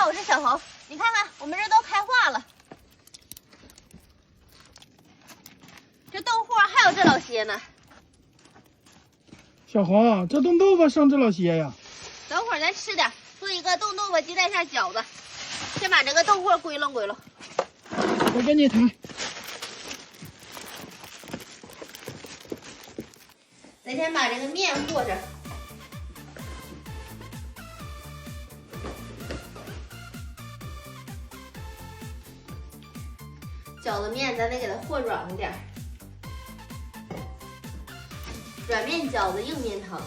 好，我是小红。你看看，我们这都开化了。这豆货还有这老些呢。小红，这冻豆腐剩这老些呀？等会儿咱吃点，做一个冻豆腐鸡蛋馅饺子。先把这个豆货归拢归拢。我给你抬。咱先把这个面和着。饺子面咱得给它和软乎点，软面饺子硬面汤。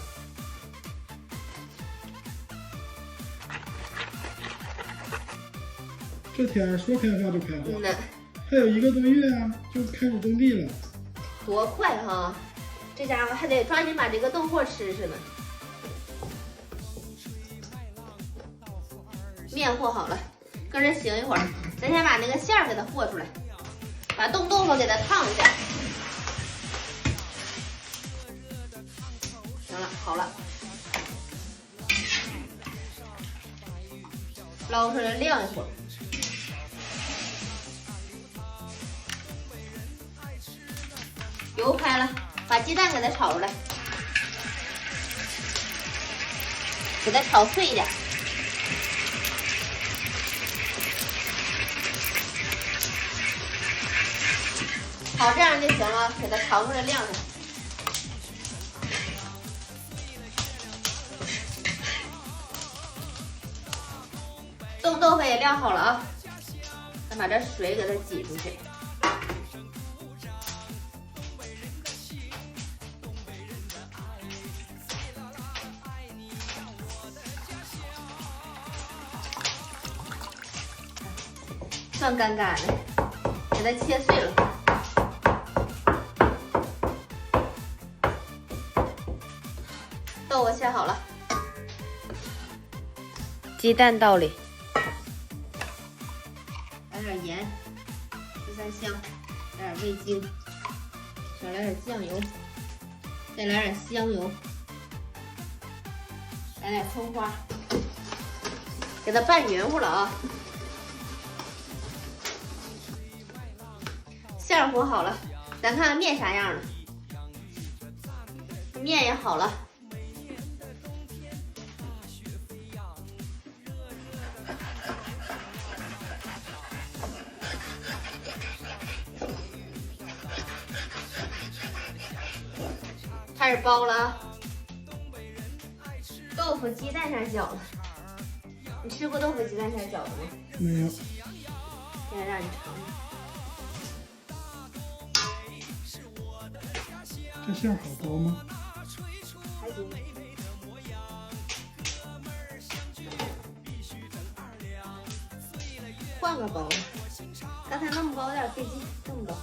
这天儿说开花就开花，呢，还有1个多月啊，就开始种地了。多快哈！这家伙还得抓紧把这个豆货吃吃呢。面和好了，搁这醒一会儿，咱先把那个馅儿给它和出来。把冻豆腐给它烫一下，行了，好了，捞出来晾一会儿。油开了，把鸡蛋给它炒出来，给它炒脆一点。好，这样就行了，给它盛出来晾上。冻豆腐也晾好了啊，咱把这水给它挤出去。算干干的，给它切碎了。豆腐切好了，鸡蛋倒里，来点盐、十三香，来点味精，少来点酱油，再来点香油，来点葱花，给它拌匀乎了啊！馅儿和好了，咱看看面啥样了。面也好了。开始包了啊！豆腐鸡蛋馅饺子，你吃过豆腐鸡蛋馅饺子吗？没有。现在让你尝尝。这馅儿好包吗？还行。换个包，刚才那么包有点费劲，这么包。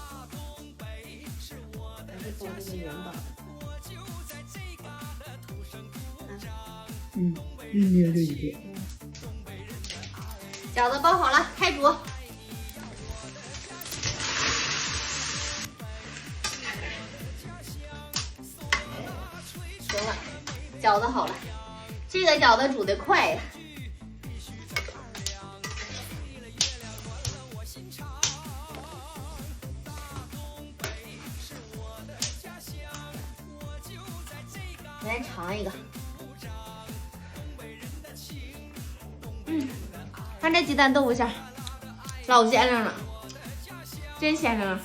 还是包这个元宝。一捏就一个。饺子包好了，开煮。行了，饺子好了。这个饺子煮得快呀。咱尝一个。看这鸡蛋豆腐馅儿，老鲜亮了，真鲜亮了。